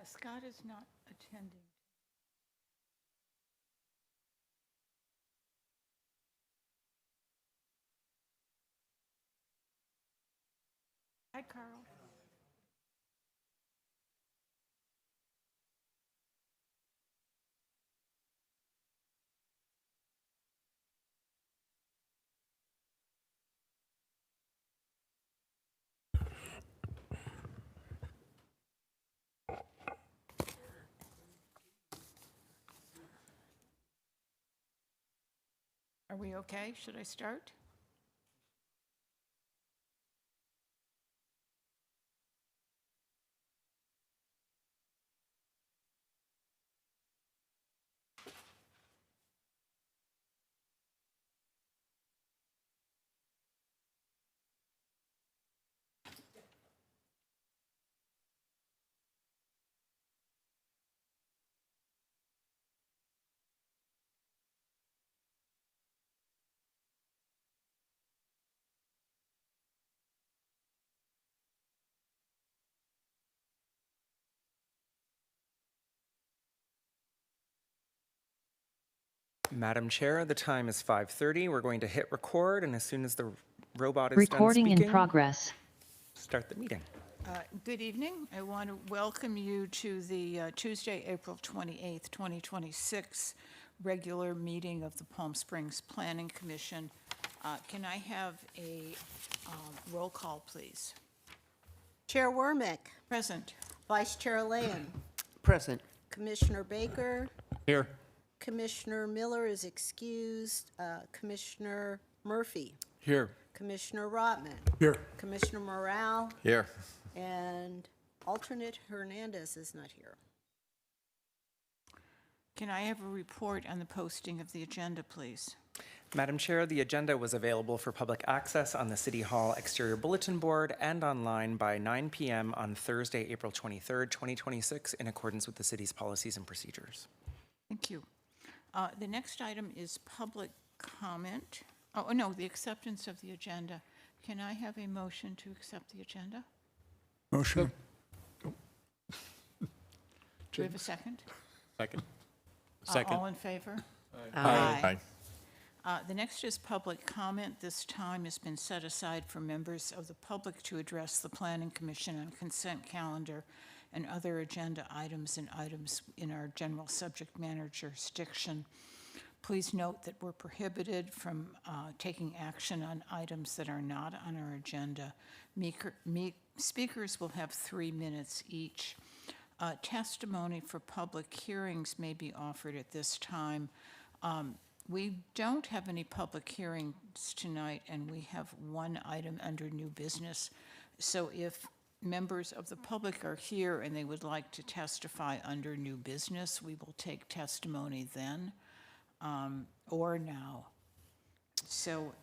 Scott is not attending. Hi, Carl. Are we okay? Should I start? Madam Chair, the time is 5:30. We're going to hit record, and as soon as the robot is Recording done in speaking, progress. start the meeting. Good evening. I want to welcome you to the Tuesday, April 28th, 2026 regular meeting of the Palm Springs Planning Commission. Can I have a roll call, please? Chair Wormick, Present. Vice Chair Lane, Present. Commissioner Baker, Here. Commissioner Miller is excused, Commissioner Murphy, Here. Commissioner Rotman, Here. Commissioner Morale, Here. and alternate Hernandez is not here. Can I have a report on the posting of the agenda, please? Madam Chair, the agenda was available for public access on the City Hall exterior bulletin board and online by 9 p.m. on Thursday, April 23rd, 2026, in accordance with the city's policies and procedures. Thank you. The next item is public comment. Oh, no, the acceptance of the agenda. Can I have a motion to accept the agenda? Motion. Do we have a second? Second. All in favor? Aye. The next is public comment. This time has been set aside for members of the public to address the Planning Commission on consent calendar and other agenda items and items in our general subject matter jurisdiction. Please note that we're prohibited from taking action on items that are not on our agenda. Speakers will have 3 minutes each. Testimony for public hearings may be offered at this time. We don't have any public hearings tonight, and we have one item under new business. So if members of the public are here and they would like to testify under new business, we will take testimony then or now. So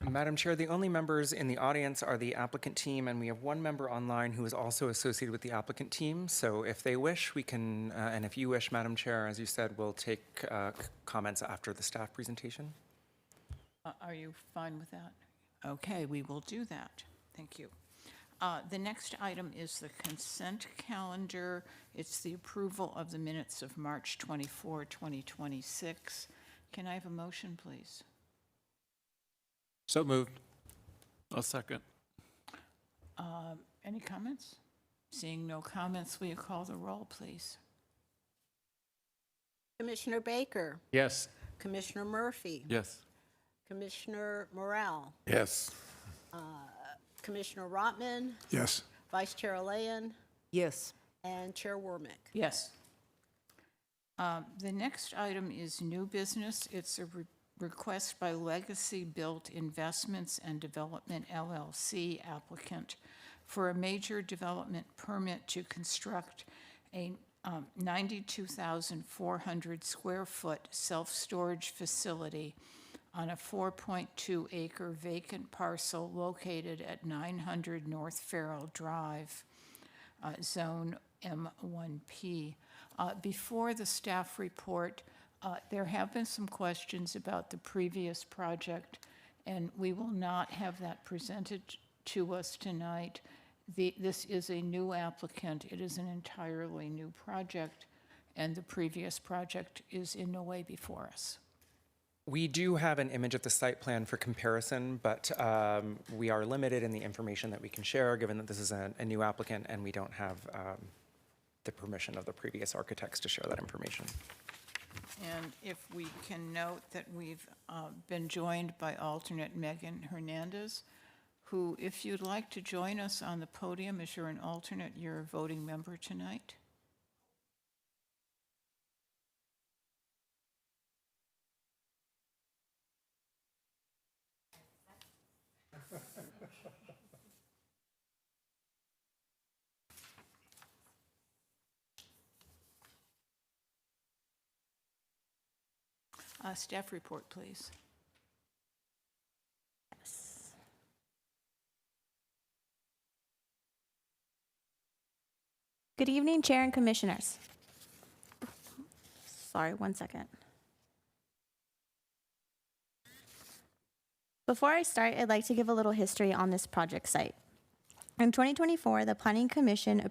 Madam Chair, the only members in the audience are the applicant team, and we have one member online who is also associated with the applicant team. So if they wish, we can, and if you wish, Madam Chair, as you said, we'll take comments after the staff presentation. are you fine with that? Okay, we will do that. Thank you. The next item is the consent calendar. It's the approval of the minutes of March 24, 2026. Can I have a motion, please? So moved. I'll second. Any comments? Seeing no comments, will you call the roll, please? Commissioner Baker, Yes. Commissioner Murphy, Yes. Commissioner Morale, Yes. Commissioner Rotman, Yes. Vice Chair Lane, Yes. and Chair Wormick. Yes. The next item is new business. It's a request by Legacy Built Investments and Development LLC applicant for a major development permit to construct a 92,400 square foot self-storage facility on a 4.2 acre vacant parcel located at 900 North Farrell Drive, Zone M1P. Before the staff report, there have been some questions about the previous project, and we will not have that presented to us tonight. This is a new applicant. It is an entirely new project, and the previous project is in no way before us. We do have an image of the site plan for comparison, but we are limited in the information that we can share, given that this is a new applicant and we don't have the permission of the previous architects to share that information. And if we can note that we've been joined by alternate Megan Hernandez, who, if you'd like to join us on the podium as you're an alternate, you're a voting member tonight. Staff report, please. Good evening, Chair and Commissioners. Sorry, one second. Before I start, I'd like to give a little history on this project site. In 2024, the Planning Commission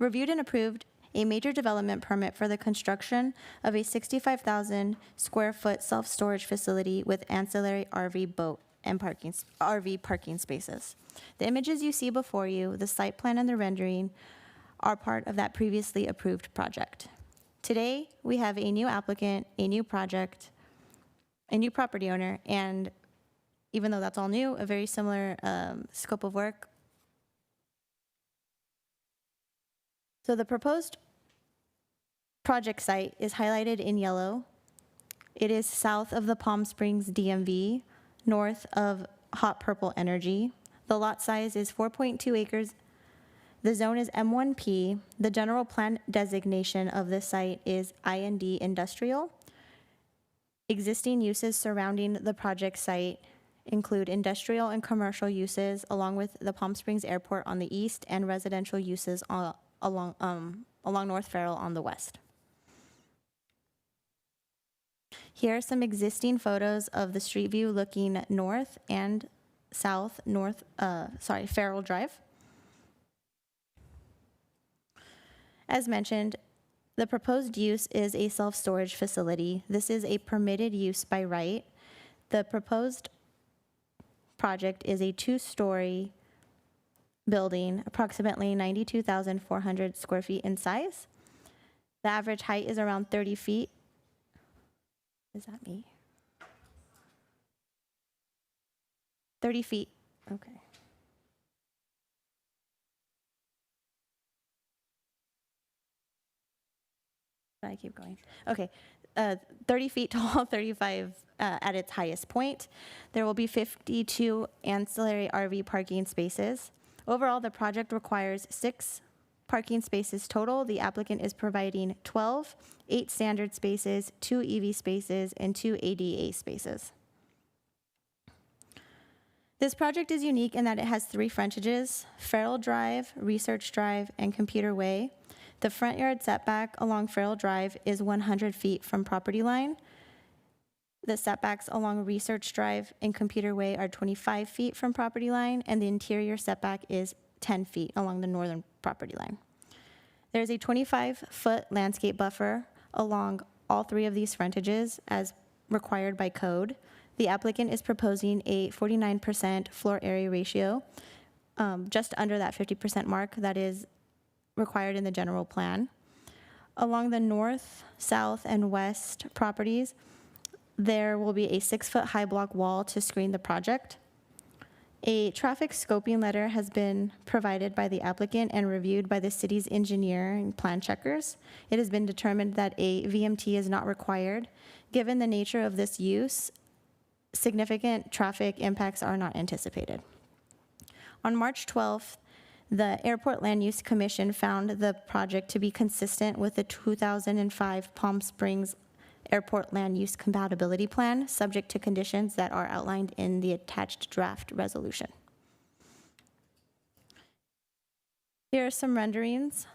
reviewed and approved a major development permit for the construction of a 65,000 square foot self-storage facility with ancillary RV boat and RV parking spaces. The images you see before you, the site plan and the rendering, are part of that previously approved project. Today, we have a new applicant, a new project, a new property owner, and even though that's all new, a very similar scope of work. So the proposed project site is highlighted in yellow. It is south of the Palm Springs DMV, north of Hot Purple Energy. The lot size is 4.2 acres. The zone is M1P. The general plan designation of this site is IND Industrial. Existing uses surrounding the project site include industrial and commercial uses, along with the Palm Springs Airport on the east and residential uses along North Farrell on the west. Here are some existing photos of the street view looking north and south, Farrell Drive. As mentioned, the proposed use is a self-storage facility. This is a permitted use by right. The proposed project is a 2-story building, approximately 92,400 square feet in size. The average height is around 30 feet. Is that me? 30 feet, okay. I keep going. Okay, 30 feet tall, 35 at its highest point. There will be 52 ancillary RV parking spaces. Overall, the project requires 6 parking spaces total. The applicant is providing 12, 8 standard spaces, 2 EV spaces, and 2 ADA spaces. This project is unique in that it has 3 frontages: Farrell Drive, Research Drive, and Computer Way. The front yard setback along Farrell Drive is 100 feet from property line. The setbacks along Research Drive and Computer Way are 25 feet from property line, and the interior setback is 10 feet along the northern property line. There's a 25-foot landscape buffer along all 3 of these frontages as required by code. The applicant is proposing a 49% floor area ratio, just under that 50% mark that is required in the general plan. Along the north, south, and west properties, there will be a 6-foot high block wall to screen the project. A traffic scoping letter has been provided by the applicant and reviewed by the city's engineer and plan checkers. It has been determined that a VMT is not required. Given the nature of this use, significant traffic impacts are not anticipated. On March 12th, the Airport Land Use Commission found the project to be consistent with the 2005 Palm Springs Airport Land Use Compatibility Plan, subject to conditions that are outlined in the attached draft resolution. Here are some renderings.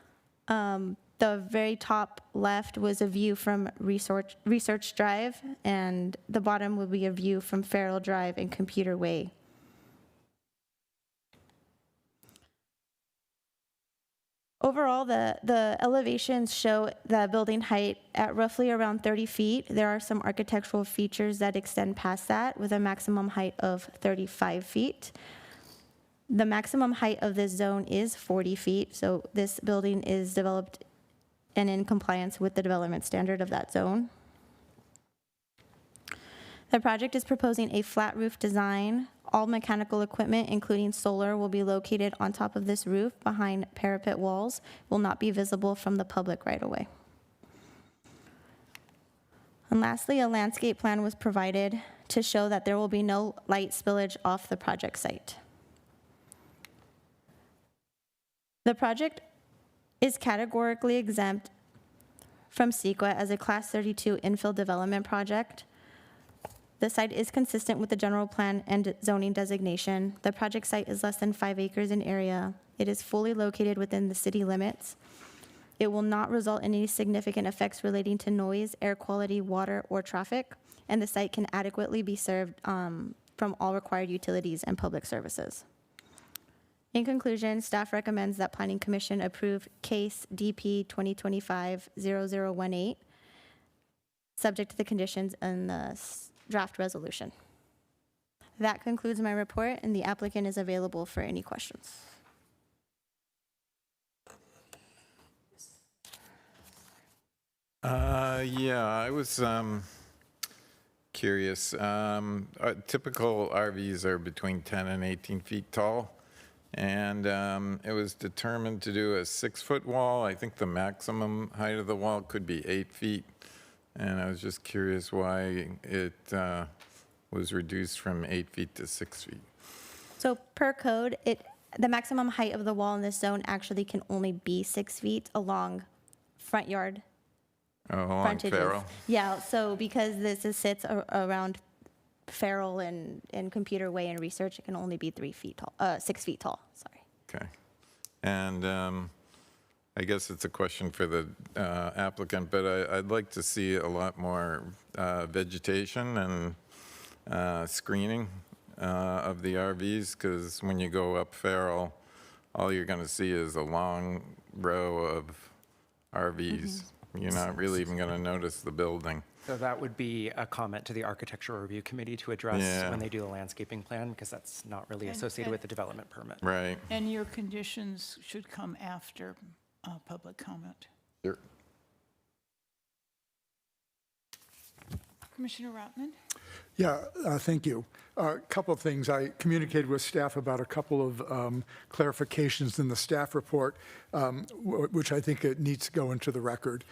The very top left was a view from Research Drive, and the bottom would be a view from Farrell Drive and Computer Way. Overall, the elevations show the building height at roughly around 30 feet. There are some architectural features that extend past that with a maximum height of 35 feet. The maximum height of this zone is 40 feet, so this building is developed and in compliance with the development standard of that zone. The project is proposing a flat roof design. All mechanical equipment, including solar, will be located on top of this roof behind parapet walls, will not be visible from the public right away. And lastly, a landscape plan was provided to show that there will be no light spillage off the project site. The project is categorically exempt from CEQA as a Class 32 infill development project. The site is consistent with the general plan and zoning designation. The project site is less than 5 acres in area. It is fully located within the city limits. It will not result in any significant effects relating to noise, air quality, water, or traffic, and the site can adequately be served from all required utilities and public services. In conclusion, staff recommends that Planning Commission approve case DP 2025-0018, subject to the conditions in the draft resolution. That concludes my report, and the applicant is available for any questions. Yeah, I was curious. Typical RVs are between 10 and 18 feet tall, and it was determined to do a 6-foot wall. I think the maximum height of the wall could be 8 feet, and I was just curious why it was reduced from 8 feet to 6 feet. So per code, the maximum height of the wall in this zone actually can only be 6 feet along front yard Oh, along frontages. Farrell? Yeah, so because sits around Farrell and Computer Way and Research, it can only be 6 feet tall, sorry. Okay. And I guess it's a question for the applicant, but I'd like to see a lot more vegetation and screening of the RVs, because when you go up Farrell, all you're going to see is a long row of RVs. You're not really even going to notice the building. So that would be a comment to the Architectural Review Committee to address Yeah. when they do the landscaping plan, because that's not really associated with the development permit. Right. And your conditions should come after public comment. Sure. Commissioner Rotman? Yeah, thank you. A couple of things. I communicated with staff about a couple of clarifications in the staff report, which I think it needs to go into the record.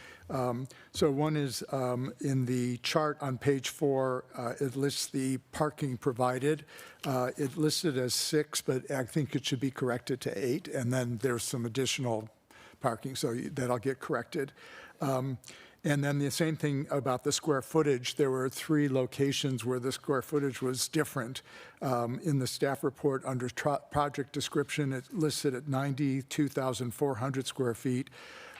So one is in the chart on page 4, it lists the parking provided. It listed as 6, but I think it should be corrected to 8, and then there's some additional parking, so that'll get corrected. And then the same thing about the square footage. There were 3 locations where the square footage was different. In the staff report under project description, it listed at 92,400 square feet.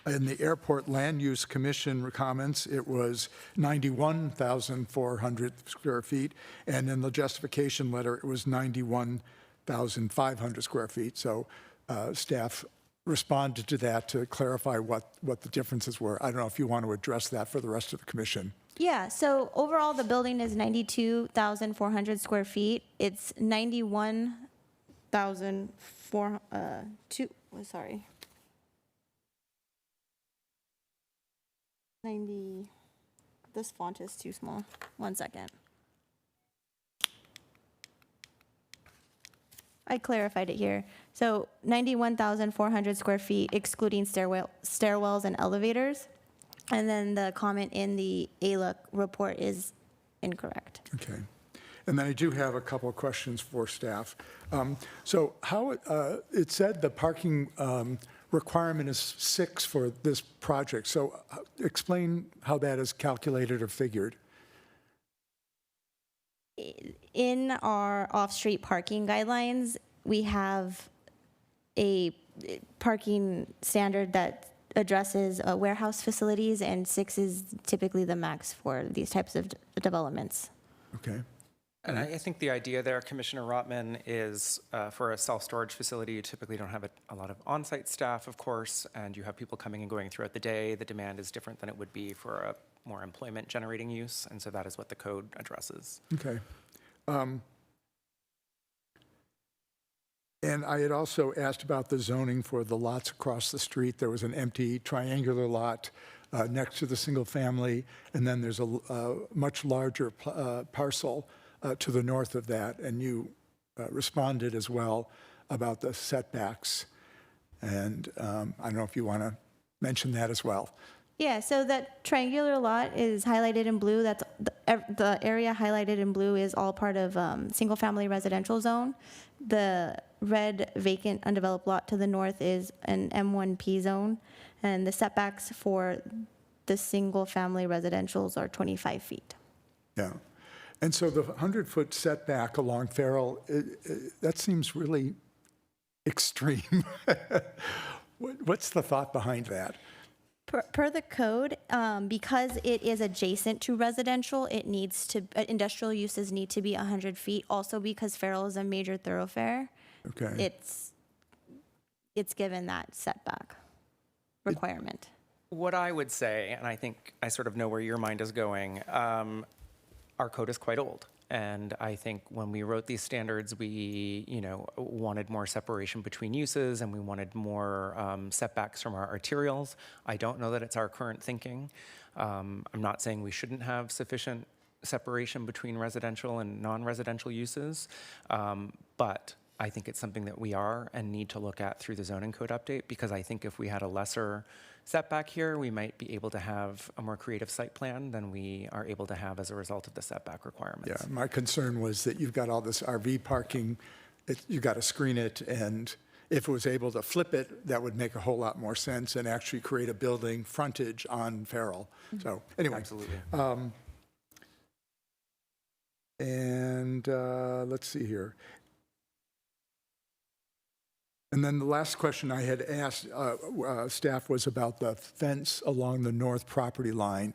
In the Airport Land Use Commission comments, it was 91,400 square feet. And in the justification letter, it was 91,500 square feet. So staff responded to that to clarify what the differences were. I don't know if you want to address that for the rest of the commission. Yeah, so overall, the building is 92,400 square feet. It's this font is too small. 1 second. I clarified it here. So 91,400 square feet, excluding stairwells and elevators. And then the comment in the ALUC report is incorrect. Okay. And then I do have a couple of questions for staff. So how, it said the parking requirement is 6 for this project. So explain how that is calculated or figured. In our off-street parking guidelines, we have a parking standard that addresses warehouse facilities, and 6 is typically the max for these types of developments. Okay. And I think the idea there, Commissioner Rotman, is for a self-storage facility, you typically don't have a lot of on-site staff, of course, and you have people coming and going throughout the day. The demand is different than it would be for a more employment-generating use, and so that is what the code addresses. Okay. And I had also asked about the zoning for the lots across the street. There was an empty triangular lot next to the single family, and then there's a much larger parcel to the north of that, and you responded as well about the setbacks. And I don't know if you want to mention that as well. Yeah, so that triangular lot is highlighted in blue. That's the area highlighted in blue is all part of single-family residential zone. The red vacant undeveloped lot to the north is an M1P zone, and the setbacks for the single-family residentials are 25 feet. Yeah. And so the 100-foot setback along Farrell, that seems really extreme. What's the thought behind that? Per the code, because it is adjacent to residential, it needs to, industrial uses need to be 100 feet. Also because Farrell is a major thoroughfare, Okay. it's given that setback requirement. What I would say, and I think I sort of know where your mind is going, our code is quite old. And I think when we wrote these standards, we, wanted more separation between uses and we wanted more setbacks from our arterials. I don't know that it's our current thinking. I'm not saying we shouldn't have sufficient separation between residential and non-residential uses, but I think it's something that we are and need to look at through the zoning code update, because I think if we had a lesser setback here, we might be able to have a more creative site plan than we are able to have as a result of the setback requirements. Yeah, my concern was that you've got all this RV parking, you've got to screen it, and if it was able to flip it, that would make a whole lot more sense and actually create a building frontage on Farrell. So anyway. Absolutely. And let's see here. And then the last question I had asked staff was about the fence along the north property line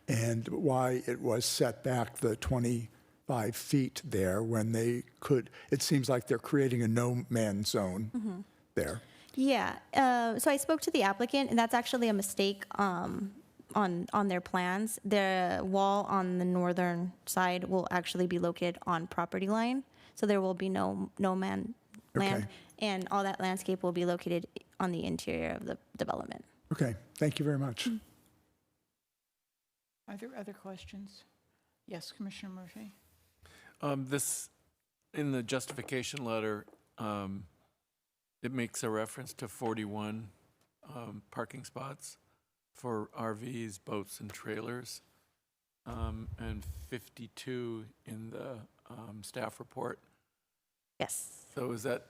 and why it was set back the 25 feet there when they could, it seems like they're creating a no-man zone there. Yeah, so I spoke to the applicant, and that's actually a mistake on their plans. The wall on the northern side will actually be located on property line, so there will be no man land, Okay. and all that landscape will be located on the interior of the development. Okay, thank you very much. Are there other questions? Yes, Commissioner Murphy? This, in the justification letter, it makes a reference to 41 parking spots for RVs, boats, and trailers, and 52 in the staff report. Yes. So is that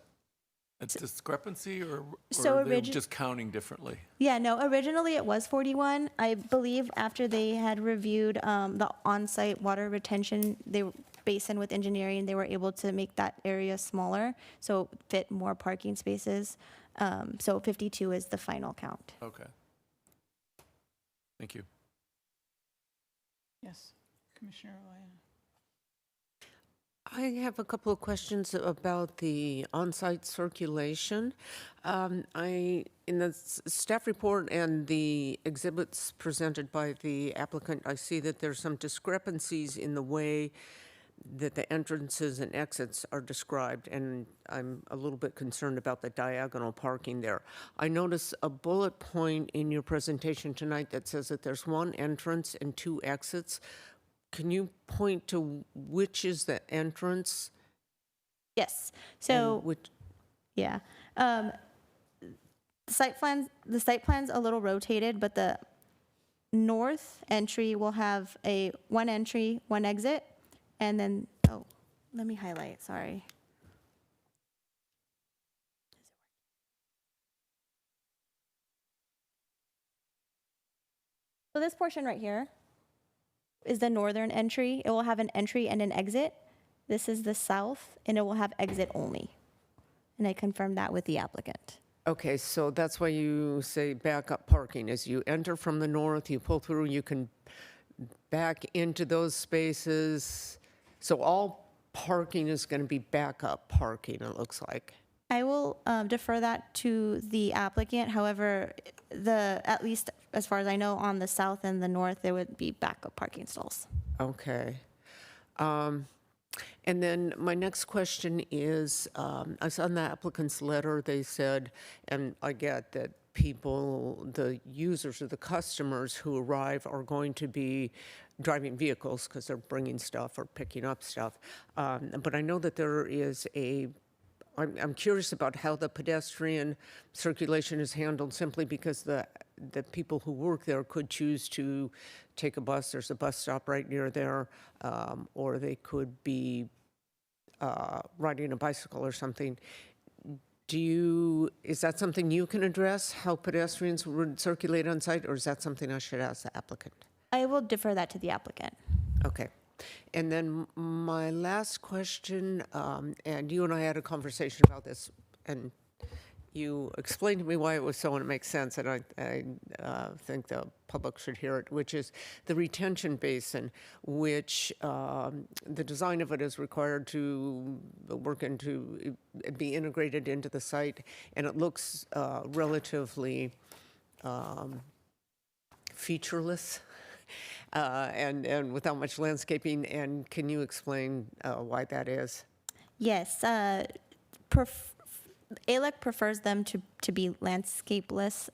a discrepancy, or So are they origi- just counting differently? Yeah, no, originally it was 41. I believe after they had reviewed the on-site water retention basin with engineering, they were able to make that area smaller, so fit more parking spaces. So 52 is the final count. Okay. Thank you. Yes, Commissioner Elia? I have a couple of questions about the on-site circulation. In the staff report and the exhibits presented by the applicant, I see that there's some discrepancies in the way that the entrances and exits are described, and I'm a little bit concerned about the diagonal parking there. I notice a bullet point in your presentation tonight that says that there's one entrance and two exits. Can you point to which is the entrance? Yes, and so, which? yeah. The site plan's a little rotated, but the north entry will have one entry, one exit, and then, let me highlight, sorry. So this portion right here is the northern entry. It will have an entry and an exit. This is the south, and it will have exit only. And I confirmed that with the applicant. Okay, so that's why you say backup parking. As you enter from the north, you pull through, you can back into those spaces. So all parking is going to be backup parking, it looks like. I will defer that to the applicant. However, at least as far as I know, on the south and the north, there would be backup parking stalls. Okay. And then my next question is, I saw in the applicant's letter, they said, and I get that people, the users or the customers who arrive are going to be driving vehicles because they're bringing stuff or picking up stuff. But I know that there is I'm curious about how the pedestrian circulation is handled, simply because the people who work there could choose to take a bus. There's a bus stop right near there, or they could be riding a bicycle or something. Is that something you can address, how pedestrians would circulate on site, or is that something I should ask the applicant? I will defer that to the applicant. Okay. And then my last question, and you and I had a conversation about this, and you explained to me why it was so, and it makes sense, and I think the public should hear it, which is the retention basin, which the design of it is required to be integrated into the site, and it looks relatively featureless. And without much landscaping, and can you explain why that is? Yes, ALEC prefers them to be landscapeless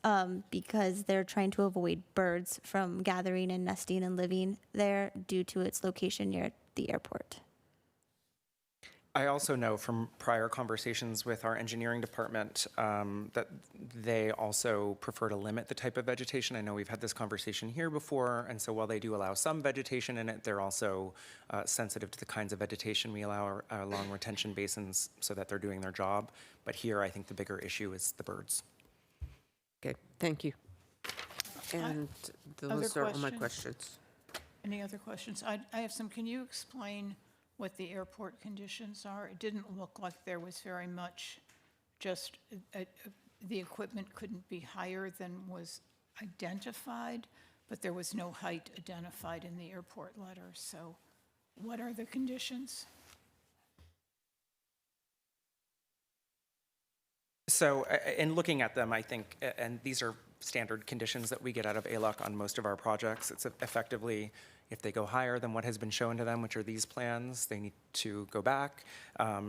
because they're trying to avoid birds from gathering and nesting and living there due to its location near the airport. I also know from prior conversations with our engineering department that they also prefer to limit the type of vegetation. I know we've had this conversation here before, and so while they do allow some vegetation in it, they're also sensitive to the kinds of vegetation we allow along retention basins so that they're doing their job. But here, I think the bigger issue is the birds. Okay, thank you. And those are all my questions? questions. Any other questions? I have some. Can you explain what the airport conditions are? It didn't look like there was very much, just the equipment couldn't be higher than was identified, but there was no height identified in the airport letter. So what are the conditions? So in looking at them, I think, and these are standard conditions that we get out of ALUC on most of our projects, it's effectively, if they go higher than what has been shown to them, which are these plans, they need to go back.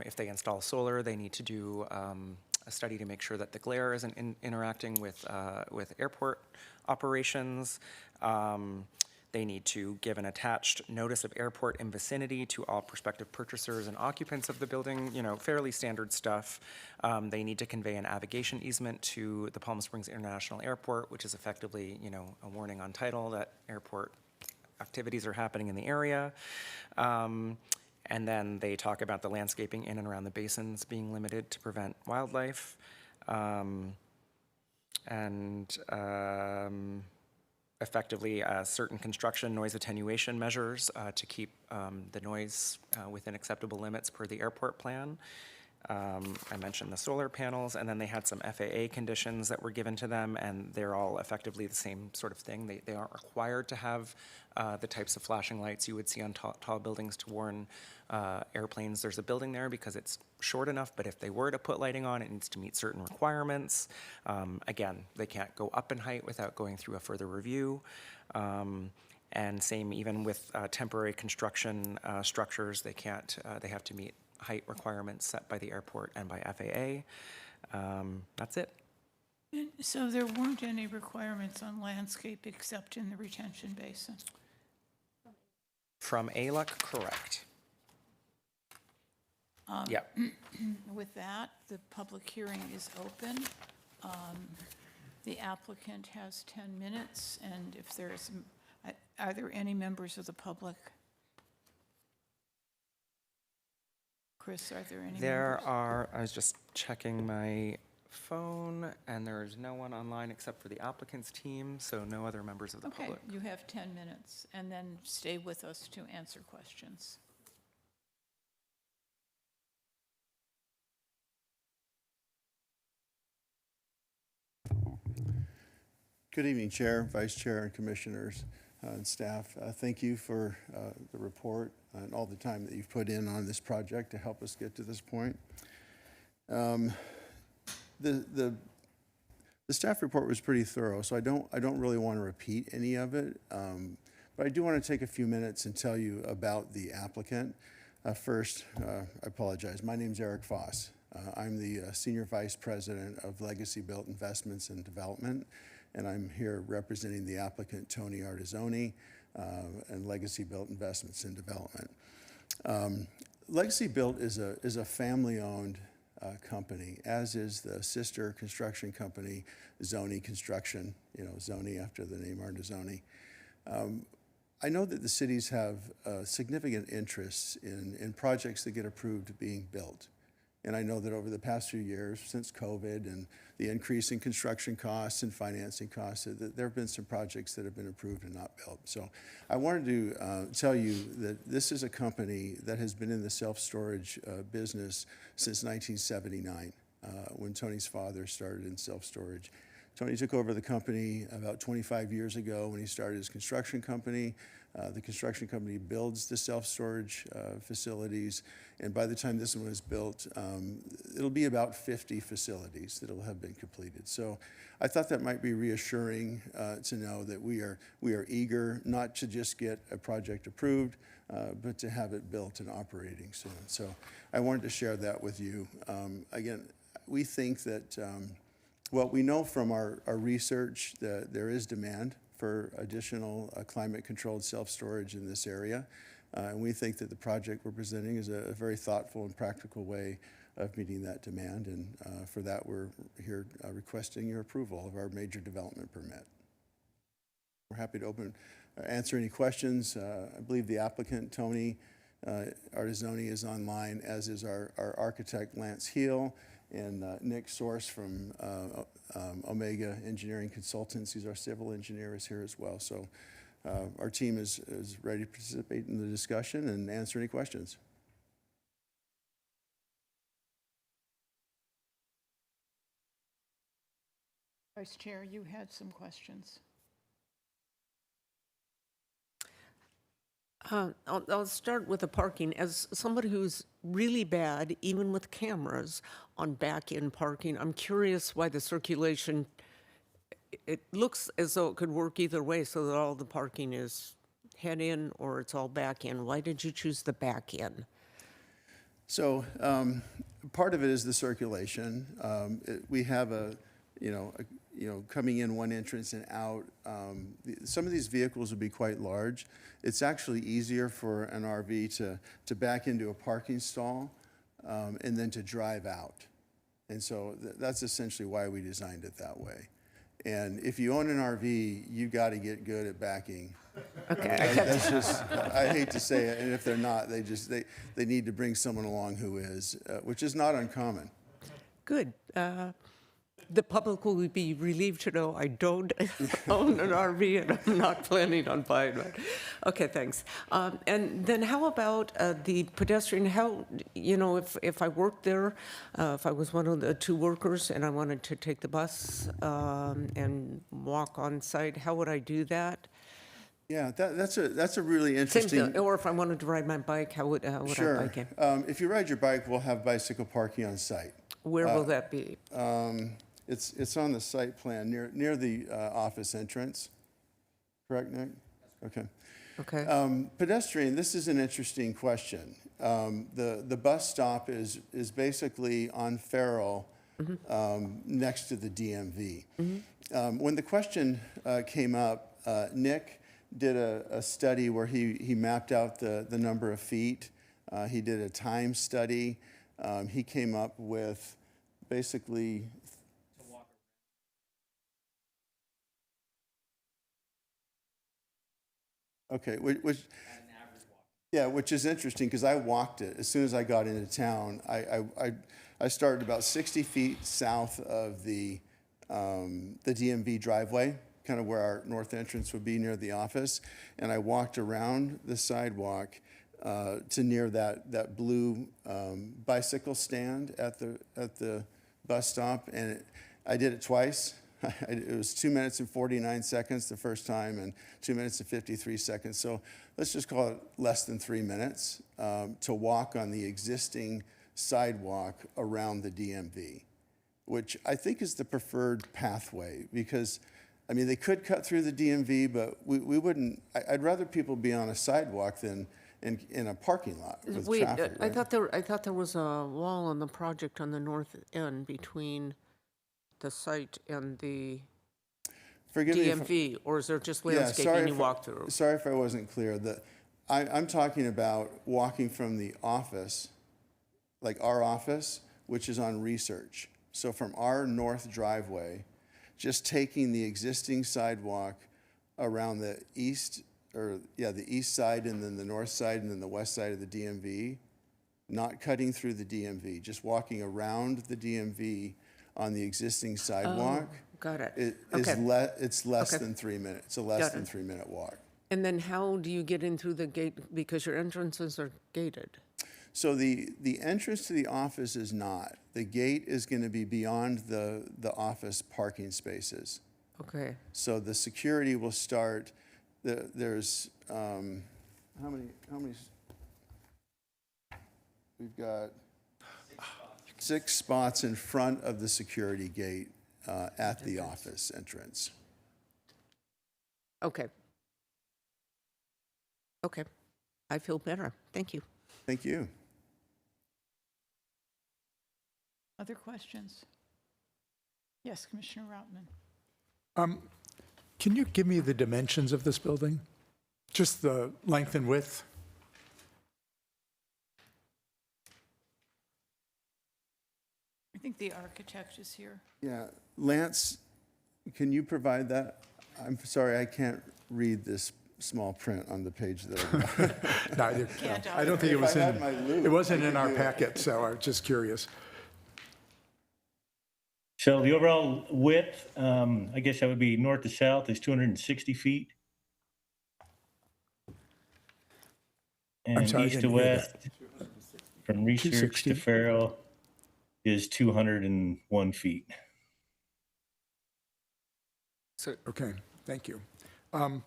If they install solar, they need to do a study to make sure that the glare isn't interacting with airport operations. They need to give an attached notice of airport in vicinity to all prospective purchasers and occupants of the building, fairly standard stuff. They need to convey a navigation easement to the Palm Springs International Airport, which is effectively, a warning on title that airport activities are happening in the area. And then they talk about the landscaping in and around the basins being limited to prevent wildlife. Effectively, certain construction noise attenuation measures to keep the noise within acceptable limits per the airport plan. I mentioned the solar panels, and then they had some FAA conditions that were given to them, and they're all effectively the same sort of thing. They aren't required to have the types of flashing lights you would see on tall buildings to warn airplanes there's a building there, because it's short enough, but if they were to put lighting on, it needs to meet certain requirements. Again, they can't go up in height without going through a further review. And same even with temporary construction structures, they can't, they have to meet height requirements set by the airport and by FAA. That's it. And so there weren't any requirements on landscape except in the retention basin? From ALUC, correct. Yeah. With that, the public hearing is open. The applicant has 10 minutes, and if there's, are there any members of the public? Chris, are there any There members? are, I was just checking my phone, and there's no one online except for the applicant's team, so no other members of the Okay, public. you have 10 minutes, and then stay with us to answer questions. Good evening, Chair, Vice Chair, and Commissioners. and staff. Thank you for the report and all the time that you've put in on this project to help us get to this point. The staff report was pretty thorough, so I don't really want to repeat any of it. But I do want to take a few minutes and tell you about the applicant. First, I apologize. My name's Eric Foss. I'm the Senior Vice President of Legacy Built Investments and Development, and I'm here representing the applicant, Tony Artizzoni, and Legacy Built Investments and Development. Legacy Built is a family-owned company, as is the sister construction company, Zoni Construction, Zoni after the name Artizzoni. I know that the cities have significant interests in projects that get approved being built. And I know that over the past few years, since COVID and the increase in construction costs and financing costs, that there have been some projects that have been approved and not built. So I wanted to tell you that this is a company that has been in the self-storage business since 1979, when Tony's father started in self-storage. Tony took over the company about 25 years ago when he started his construction company. The construction company builds the self-storage facilities, and by the time this one is built, it'll be about 50 facilities that'll have been completed. So I thought that might be reassuring to know that we are eager not to just get a project approved, but to have it built and operating soon. So I wanted to share that with you. Again, we think that well, we know from our research that there is demand for additional climate-controlled self-storage in this area. And we think that the project we're presenting is a very thoughtful and practical way of meeting that demand. And for that, we're here requesting your approval of our major development permit. We're happy to answer any questions. I believe the applicant, Tony Artizzoni, is online, as is our architect, Lance Heel, and Nick Source from Omega Engineering Consultants. He's our civil engineer, is here as well. So our team is ready to participate in the discussion and answer any questions. Vice Chair, you had some questions. I'll start with the parking. As somebody who's really bad, even with cameras, on back-end parking, I'm curious why the circulation, it looks as though it could work either way, so that all the parking is head-in or it's all back-in. Why did you choose the back-in? So part of it is the circulation. We have coming in one entrance and out. Some of these vehicles would be quite large. It's actually easier for an RV to back into a parking stall and then to drive out. And so that's essentially why we designed it that way. And if you own an RV, you got to get good at backing. Okay. That's just, I hate to say it, and if they're not, they need to bring someone along who is, which is not uncommon. Good. The public will be relieved to know I don't own an RV and I'm not planning on buying one. Okay, thanks. And then how about the pedestrian? How, if I worked there, if I was one of the two workers and I wanted to take the bus and walk on site, how would I do that? Yeah, that's a really Same interesting. thing. Or if I wanted to ride my bike, how would I bike in? If you ride your bike, we'll have bicycle parking on site. Where will that be? It's on the site plan near the office entrance. Correct, Nick? Okay. Okay. Pedestrian, this is an interesting question. The bus stop is basically on Farrell, next to the DMV. When the question came up, Nick did a study where he mapped out the number of feet. He did a time study. He came up with basically okay, which is interesting because I walked it as soon as I got into town. I started about 60 feet south of the DMV driveway, kind of where our north entrance would be near the office, and I walked around the sidewalk to near that blue bicycle stand at the bus stop, and I did it twice. It was 2 minutes and 49 seconds the first time and 2 minutes and 53 seconds. So let's just call it less than 3 minutes to walk on the existing sidewalk around the DMV, which I think is the preferred pathway because, I mean, they could cut through the DMV, but we wouldn't, I'd rather people be on a sidewalk than in a parking lot with Wait, traffic. I right? thought there was a wall on the project on the north end between the site and the Forgive me if- DMV, or is there just Yeah, landscaping you walk through? Sorry if I wasn't clear. I'm talking about walking from the office, like our office, which is on Research. So from our north driveway, just taking the existing sidewalk around the east side and then the north side and then the west side of the DMV, not cutting through the DMV, just walking around the DMV on the existing sidewalk. Got it. It's Okay. less Okay. than 3 minutes. It's a less Got than it. 3 minute walk. And then how do you get in through the gate? Because your entrances are gated. So the entrance to the office is not. The gate is going to be beyond the office parking spaces. Okay. So the security will start, there's, how many, we've got 6 spots in front of the security gate at the office entrance. Okay. Okay. I feel better. Thank you. Thank you. Other questions? Yes, Commissioner Routman. Can you give me the dimensions of this building? Just the length and width? I think the architect is here. Yeah, Lance, can you provide that? I'm sorry, I can't read this small print on the page that No, I don't think it was If I had in, my loop, it wasn't I in could our do it. packet, so I was just curious. So the overall width, I guess that would be north to south, is 260 feet. And sorry, I east to didn't hear west, from Research 260? to Farrell, is 201 feet. Okay, thank you. And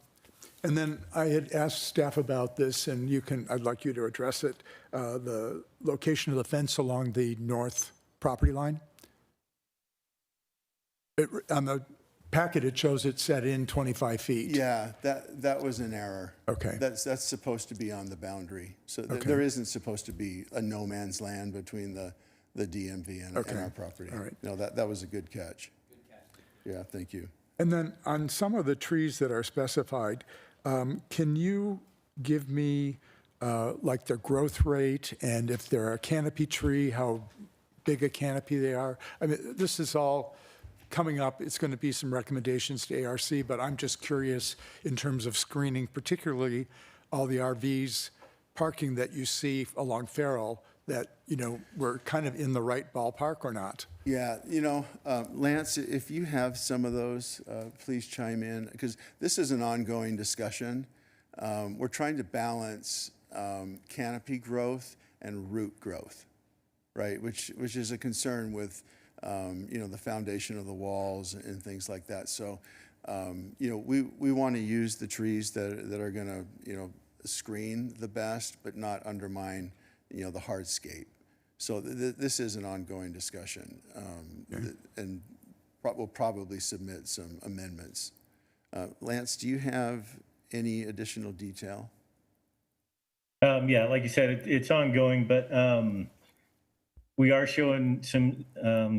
then I had asked staff about this, and I'd like you to address it, the location of the fence along the north property line. On the packet, it shows it set in 25 feet. Yeah, that was an error. Okay. That's supposed to be on the boundary. So Okay. there isn't supposed to be a no man's land between the DMV and Okay. our property. All right. No, that was a good catch. Good catch. Yeah, thank you. And then on some of the trees that are specified, can you give me like their growth rate and if they're a canopy tree, how big a canopy they are? I mean, this is all coming up. It's going to be some recommendations to ARC, but I'm just curious in terms of screening, particularly all the RVs parking that you see along Farrell, that, we're kind of in the right ballpark or not? Yeah, Lance, if you have some of those, please chime in, because this is an ongoing discussion. We're trying to balance canopy growth and root growth, right? Which is a concern with, the foundation of the walls and things like that. So, we want to use the trees that are going to, screen the best, but not undermine, the hardscape. So this is an ongoing discussion, and we'll probably submit some amendments. Lance, do you have any additional detail? Yeah, like you said, it's ongoing, but we are showing some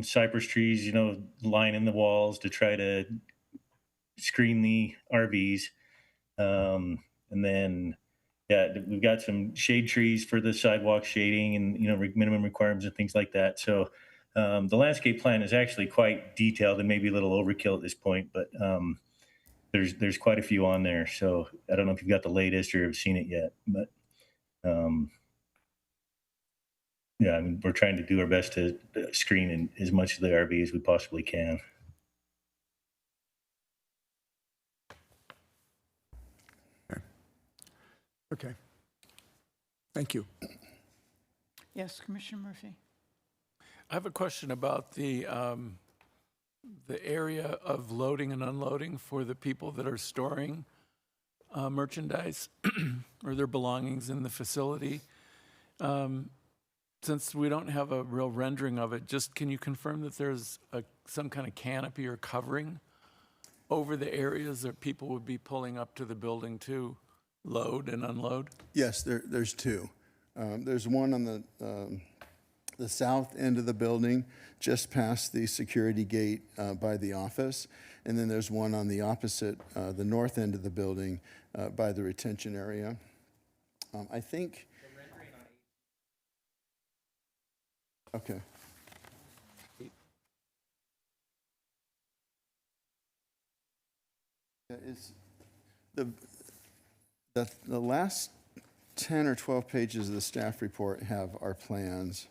cypress trees, lining the walls to try to screen the RVs. And then, we've got some shade trees for the sidewalk shading and, minimum requirements and things like that. So the landscape plan is actually quite detailed and maybe a little overkill at this point, but there's quite a few on there. So I don't know if you've got the latest or have seen it yet, but we're trying to do our best to screen as much of the RV as we possibly can. Okay. Thank you. Yes, Commissioner Murphy. I have a question about the the area of loading and unloading for the people that are storing merchandise or their belongings in the facility. Since we don't have a real rendering of it, just can you confirm that there's some kind of canopy or covering over the areas that people would be pulling up to the building to load and unload? Yes, there's two. There's one on the south end of the building, just past the security gate by the office. And then there's one on the opposite, the north end of the building by the retention area. I think. Okay. Yeah, it's the last 10 or 12 pages of the staff report have our plans.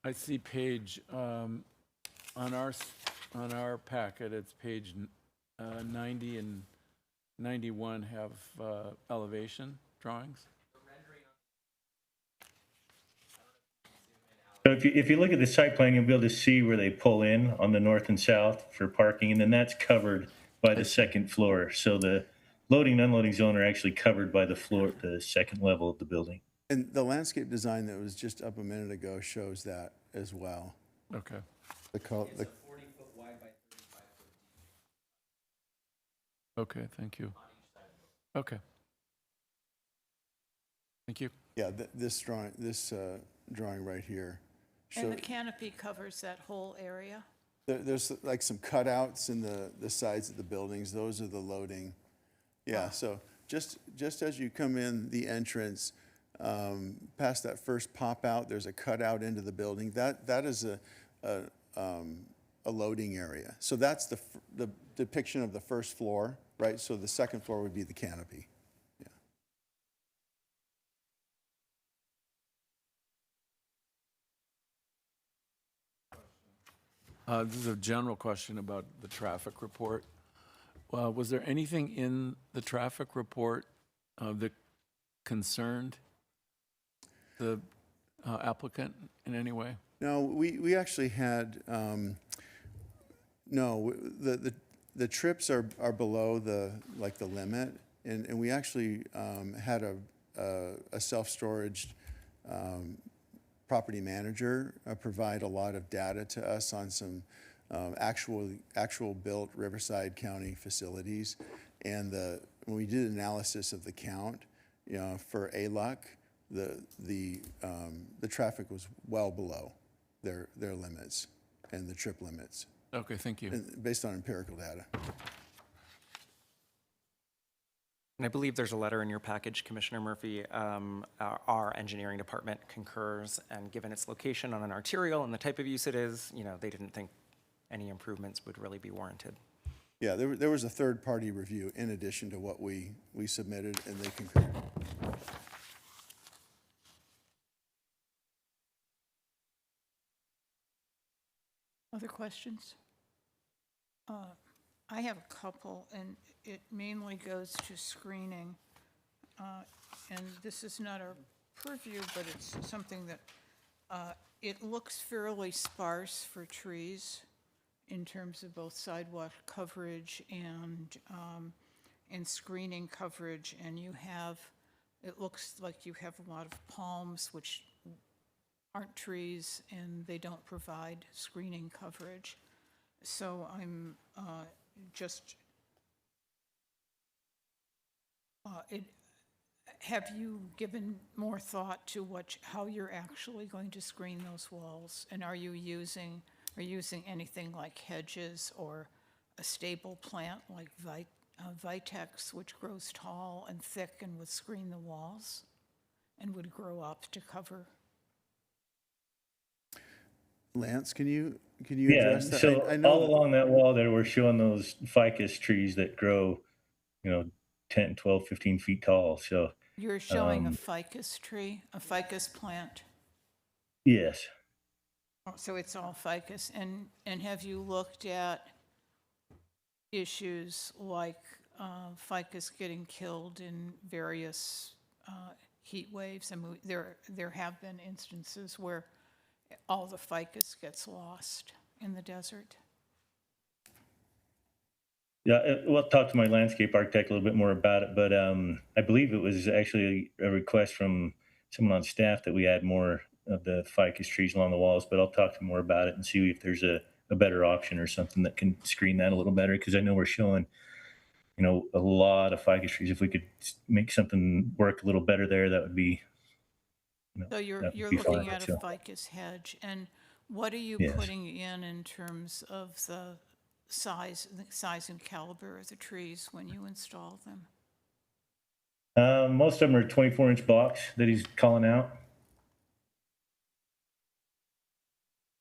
I see page, on our packet, it's page 90 and 91 have elevation drawings. So if you look at the site plan, you'll be able to see where they pull in on the north and south for parking, and then that's covered by the second floor. So the loading and unloading zone are actually covered by the second level of the building. And the landscape design that was just up a minute ago shows that as well. Okay. The 40-foot wide by 35 foot. Okay, thank you. Okay. Thank you. Yeah, this drawing right here. And the canopy covers that whole area? There's like some cutouts in the sides of the buildings. Those are the loading. Yeah, so just as you come in the entrance, past that first pop out, there's a cutout into the building. That is a loading area. So that's the depiction of the first floor, right? So the second floor would be the canopy. This is a general question about the traffic report. Was there anything in the traffic report that concerned the applicant in any way? No, we actually had, no, the trips are below the limit, and we actually had a self-storage property manager provide a lot of data to us on some actual built Riverside County facilities. And when we did analysis of the count, for ALUC, the traffic was well below their limits and the trip limits. Okay, thank you. Based on empirical data. And I believe there's a letter in your package, Commissioner Murphy. Our engineering department concurs, and given its location on an arterial and the type of use it is, they didn't think any improvements would really be warranted. Yeah, there was a third-party review in addition to what we submitted, and they concurred. Other questions? I have a couple, and it mainly goes to screening. And this is not our purview, but it's something that, it looks fairly sparse for trees in terms of both sidewalk coverage and screening coverage. And it looks like you have a lot of palms, which aren't trees, and they don't provide screening coverage. So I'm have you given more thought to how you're actually going to screen those walls? And are you using anything like hedges or a stable plant like Vitex, which grows tall and thick and would screen the walls and would grow up to cover? Lance, can you Yeah, address that? so I know all along that wall there, we're showing those ficus trees that grow, 10, 12, 15 feet tall. So You're showing a ficus tree, a ficus plant? yes. Oh, so it's all ficus. And have you looked at issues like ficus getting killed in various heat waves? I mean, there have been instances where all the ficus gets lost in the desert? Yeah, we'll talk to my landscape architect a little bit more about it, but I believe it was actually a request from someone on staff that we add more of the ficus trees along the walls, but I'll talk to him more about it and see if there's a better option or something that can screen that a little better, because I know we're showing, a lot of ficus trees. If we could make something work a little better there, that would be, So you're that would you're be looking fine, at a so. ficus hedge, and what are you Yes. putting in terms of the size and caliber of the trees when you install them? Most of them are 24-inch blocks that he's calling out.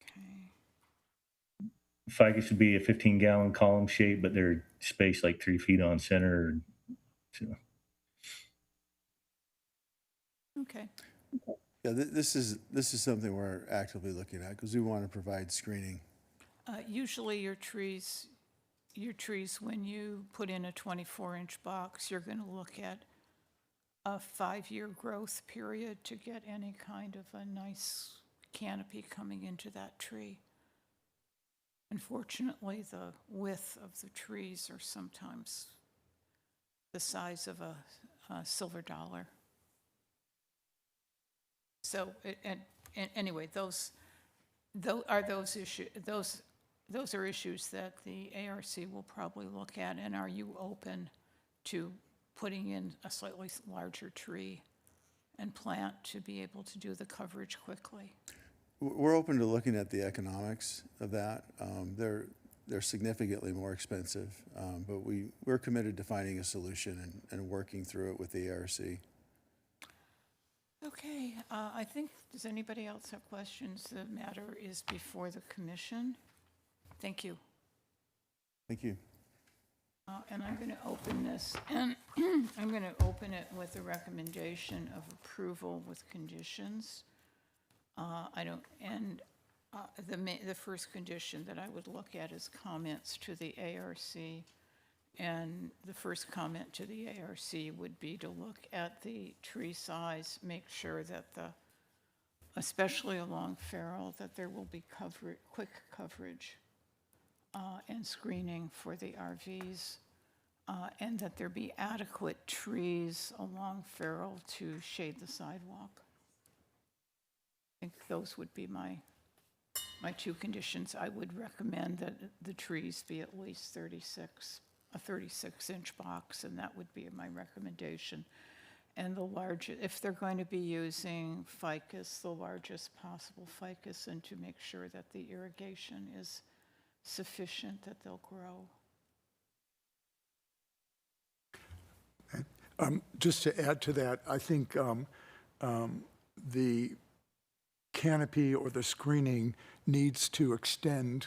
Okay. Ficus would be a 15-gallon column shape, but they're spaced like 3 feet on center. So, Okay. Yeah, this is something we're actively looking at because we want to provide screening. Usually your trees, when you put in a 24-inch box, you're going to look at a 5-year growth period to get any kind of a nice canopy coming into that tree. Unfortunately, the width of the trees are sometimes the size of a silver dollar. So, anyway, those are issues that the ARC will probably look at. And are you open to putting in a slightly larger tree and plant to be able to do the coverage quickly? We're open to looking at the economics of that. They're significantly more expensive, but we're committed to finding a solution and working through it with the ARC. Okay, I think, does anybody else have questions? The matter is before the commission. Thank you. Thank you. And I'm going to open this, and I'm going to open it with a recommendation of approval with conditions. The first condition that I would look at is comments to the ARC. And the first comment to the ARC would be to look at the tree size, make sure that especially along Farrell, that there will be quick coverage and screening for the RVs, and that there be adequate trees along Farrell to shade the sidewalk. I think those would be my 2 conditions. I would recommend that the trees be at least a 36-inch box, and that would be my recommendation. And if they're going to be using ficus, the largest possible ficus, and to make sure that the irrigation is sufficient, that they'll grow. Just to add to that, I think the canopy or the screening needs to extend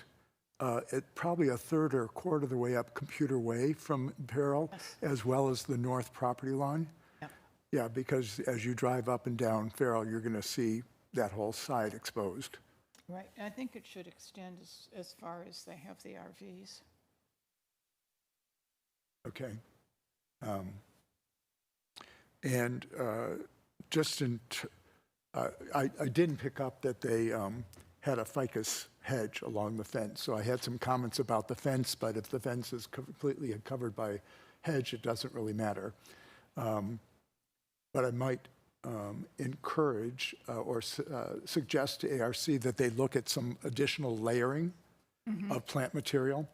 probably a third or a quarter of the way up Computer Way from Farrell, Yes. as well as the north property line. Yeah. Yeah, because as you drive up and down Farrell, you're going to see that whole side exposed. Right, I think it should extend as far as they have the RVs. Okay. And just I didn't pick up that they had a ficus hedge along the fence. So I had some comments about the fence, but if the fence is completely covered by hedge, it doesn't really matter. But I might encourage or suggest to ARC that they look at some additional layering of plant material.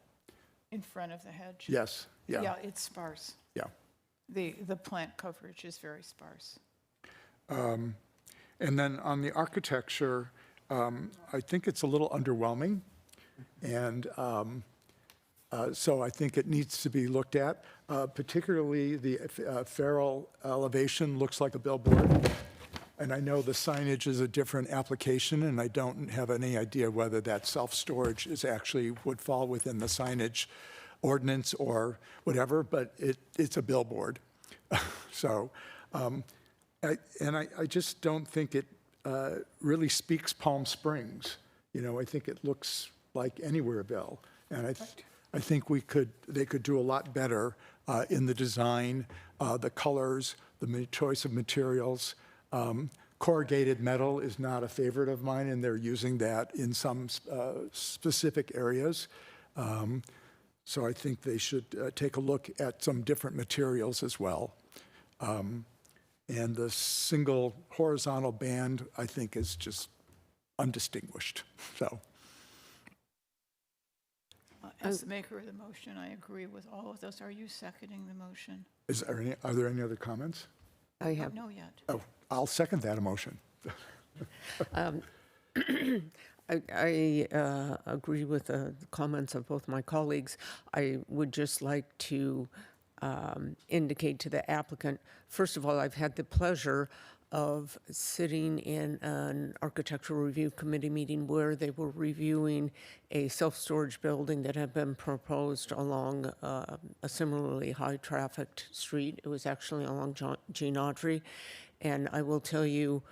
In front of the hedge? Yes, yeah, Yeah, it's sparse. yeah. The plant coverage is very sparse. And then on the architecture, I think it's a little underwhelming. And so I think it needs to be looked at. Particularly the Farrell elevation looks like a billboard. And I know the signage is a different application, and I don't have any idea whether that self-storage would fall within the signage ordinance or whatever, but it's a billboard. So, I just don't think it really speaks Palm Springs. I think it looks like Anywhereville. And I think they could do a lot better in the design, the colors, the choice of materials. corrugated metal is not a favorite of mine, and they're using that in some specific areas. So I think they should take a look at some different materials as well. And the single horizontal band, I think, is just undistinguished. So, As the maker of the motion, I agree with all of those. Are you seconding the motion? are there any other comments? I have No, yet. Oh, I'll second that motion. I agree with the comments of both my colleagues. I would just like to indicate to the applicant, first of all, I've had the pleasure of sitting in an architectural review committee meeting where they were reviewing a self-storage building that had been proposed along a similarly high-trafficked street. It was actually along Gene Autry. And I will tell you,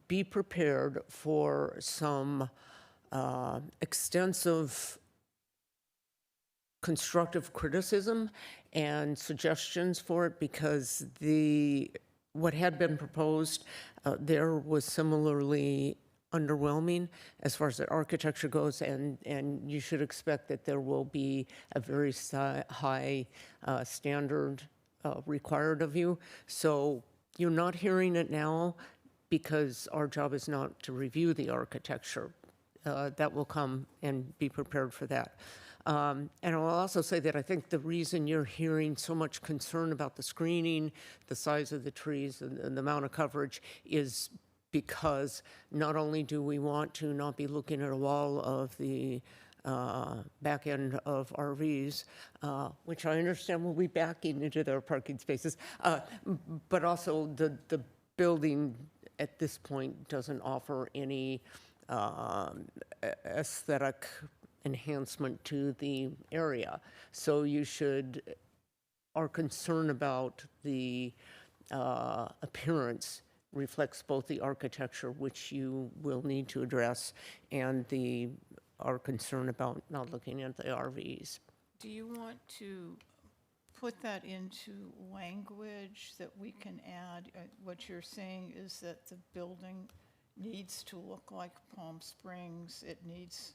be prepared for some extensive constructive criticism and suggestions for it, because what had been proposed there was similarly underwhelming as far as the architecture goes, and you should expect that there will be a very high standard required of you. So you're not hearing it now because our job is not to review the architecture. That will come, and be prepared for that. And I'll also say that I think the reason you're hearing so much concern about the screening, the size of the trees, and the amount of coverage is because not only do we want to not be looking at a wall of the back end of RVs, which I understand will be backing into their parking spaces, but also the building at this point doesn't offer any aesthetic enhancement to the area. So our concern about the appearance reflects both the architecture, which you will need to address, and our concern about not looking at the RVs. Do you want to put that into language that we can add? What you're saying is that the building needs to look like Palm Springs, it needs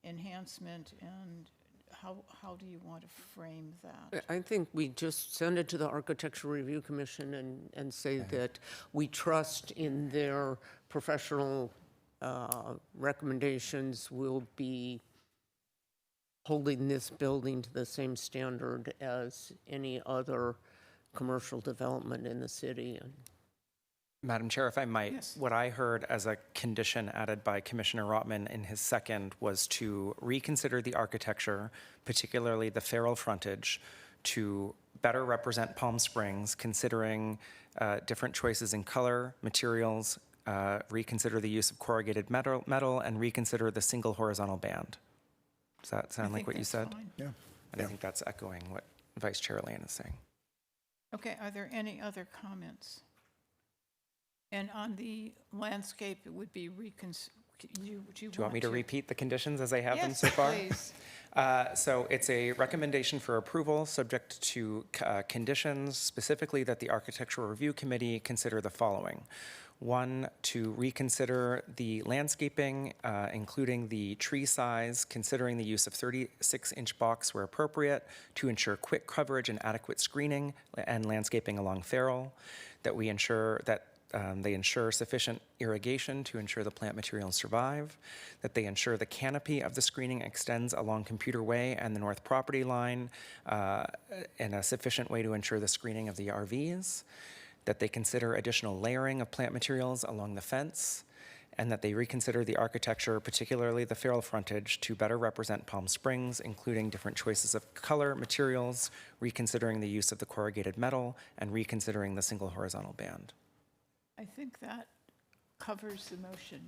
enhancement, and how do you want to frame that? I think we just send it to the Architectural Review Commission and say that we trust in their professional recommendations. Will be holding this building to the same standard as any other commercial development in the city. Madam Chair, if I might, Yes. what I heard as a condition added by Commissioner Rotman in his second was to reconsider the architecture, particularly the Farrell frontage, to better represent Palm Springs, considering different choices in color, materials, reconsider the use of corrugated metal, and reconsider the single horizontal band. Does that sound like what you said? Yeah. And I think that's echoing what Vice Chair Lane is saying. Okay, are there any other comments? And on the landscape, it would be Do you want me to repeat the conditions as I have them Yes, so far? please. So it's a recommendation for approval subject to conditions, specifically that the Architectural Review Committee consider the following. One, to reconsider the landscaping, including the tree size, considering the use of 36-inch box where appropriate to ensure quick coverage and adequate screening and landscaping along Farrell, that we ensure that they ensure sufficient irrigation to ensure the plant materials survive, that they ensure the canopy of the screening extends along Computer Way and the north property line in a sufficient way to ensure the screening of the RVs, that they consider additional layering of plant materials along the fence, and that they reconsider the architecture, particularly the Farrell frontage, to better represent Palm Springs, including different choices of color, materials, reconsidering the use of the corrugated metal, and reconsidering the single horizontal band. I think that covers the motion.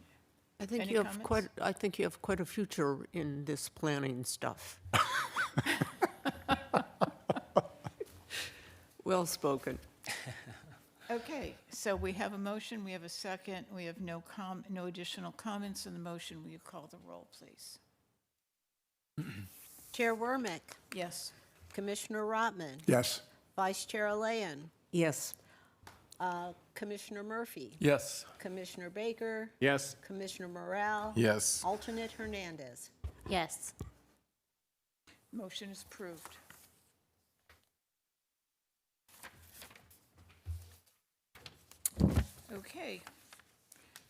I think Any you have comments? I think you have quite a future in this planning stuff. Well spoken. Okay, so we have a motion, we have a second, we have no additional comments on the motion. Will you call the roll, please? Chair Wormick, Yes. Commissioner Rotman, Yes. Vice Chair Alayan, Yes. Commissioner Murphy? Yes. Commissioner Baker? Yes. Commissioner Morale? Yes. Alternate Hernandez? Yes. Motion is approved. Okay.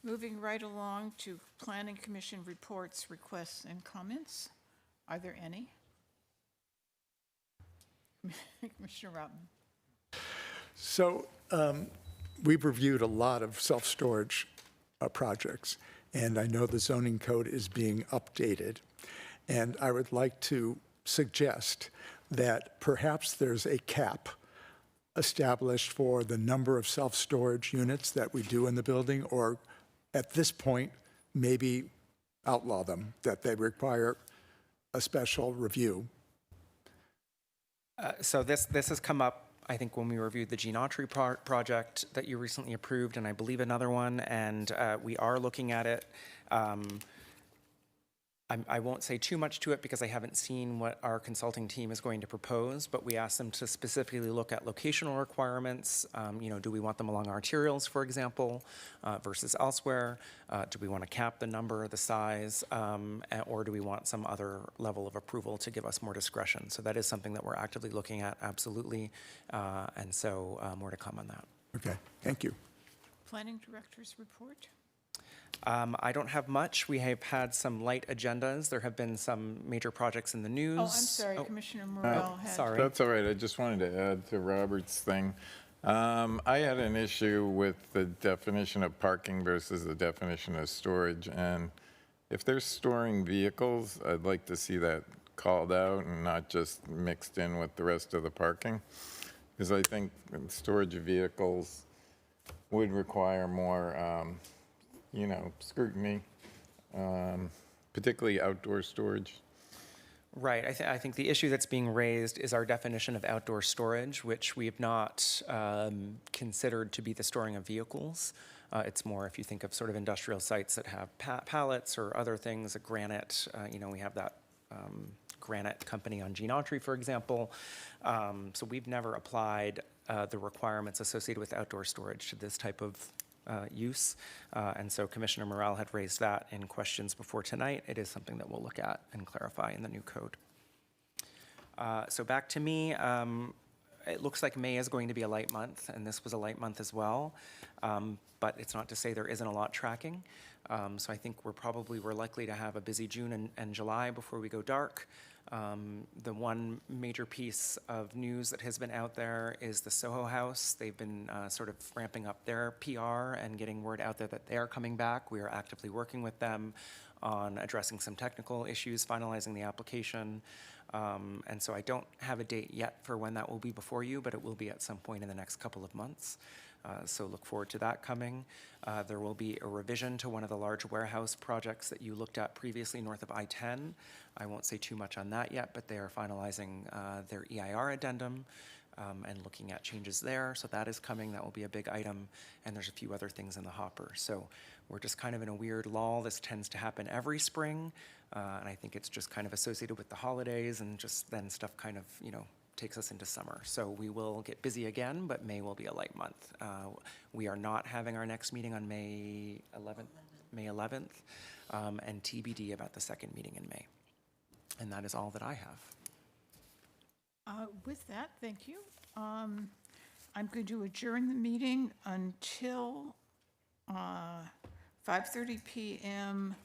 Moving right along to Planning Commission reports, requests, and comments. Are there any? Commissioner Rotman. So we've reviewed a lot of self-storage projects, and I know the zoning code is being updated. And I would like to suggest that perhaps there's a cap established for the number of self-storage units that we do in the building, or at this point, maybe outlaw them, that they require a special review. So this has come up, I think, when we reviewed the Gene Autry project that you recently approved, and I believe another one, and we are looking at it. I won't say too much to it because I haven't seen what our consulting team is going to propose, but we asked them to specifically look at locational requirements. Do we want them along arterials, for example, versus elsewhere? Do we want to cap the number, the size, or do we want some other level of approval to give us more discretion? So that is something that we're actively looking at, absolutely, and so more to come on that. Okay, thank you. Planning Director's report. I don't have much. We have had some light agendas. There have been some major projects in the news. Oh, I'm sorry, Commissioner Morrell had. Sorry. That's all right. I just wanted to add to Robert's thing. I had an issue with the definition of parking versus the definition of storage. And if they're storing vehicles, I'd like to see that called out and not just mixed in with the rest of the parking. Because I think storage of vehicles would require more scrutiny, particularly outdoor storage. Right. I think the issue that's being raised is our definition of outdoor storage, which we have not considered to be the storing of vehicles. It's more if you think of sort of industrial sites that have pallets or other things, a granite, we have that granite company on Gene Autry, for example. So we've never applied the requirements associated with outdoor storage to this type of use. And so Commissioner Morale had raised that in questions before tonight. It is something that we'll look at and clarify in the new code. So back to me, it looks like May is going to be a light month, and this was a light month as well. But it's not to say there isn't a lot tracking. So I think we're likely to have a busy June and July before we go dark. The one major piece of news that has been out there is the Soho House. They've been sort of ramping up their PR and getting word out there that they are coming back. We are actively working with them on addressing some technical issues, finalizing the application. And so I don't have a date yet for when that will be before you, but it will be at some point in the next couple of months. So look forward to that coming. There will be a revision to one of the large warehouse projects that you looked at previously north of I-10. I won't say too much on that yet, but they are finalizing their EIR addendum and looking at changes there. So that is coming. That will be a big item. And there's a few other things in the hopper. So we're just kind of in a weird lull. This tends to happen every spring. And I think it's just kind of associated with the holidays, and just then stuff kind of, takes us into summer. So we will get busy again, but May will be a light month. We are not having our next meeting on May 11th, and TBD about the second meeting in May. And that is all that I have. With that, thank you. I'm going to adjourn the meeting until 5:30 p.m.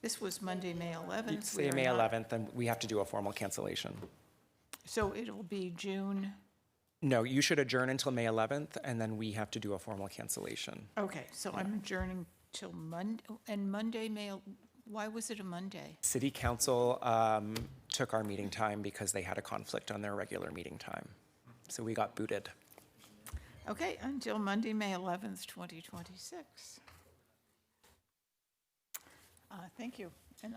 This was Monday, May 11th. You'd say May 11th, and we have to do a formal cancellation. So it'll be June. No, you should adjourn until May 11th, and then we have to do a formal cancellation. Okay, so I'm adjourning till Monday, and Monday, why was it a Monday? City Council took our meeting time because they had a conflict on their regular meeting time. So we got booted. Okay, until Monday, May 11th, 2026. Thank you. And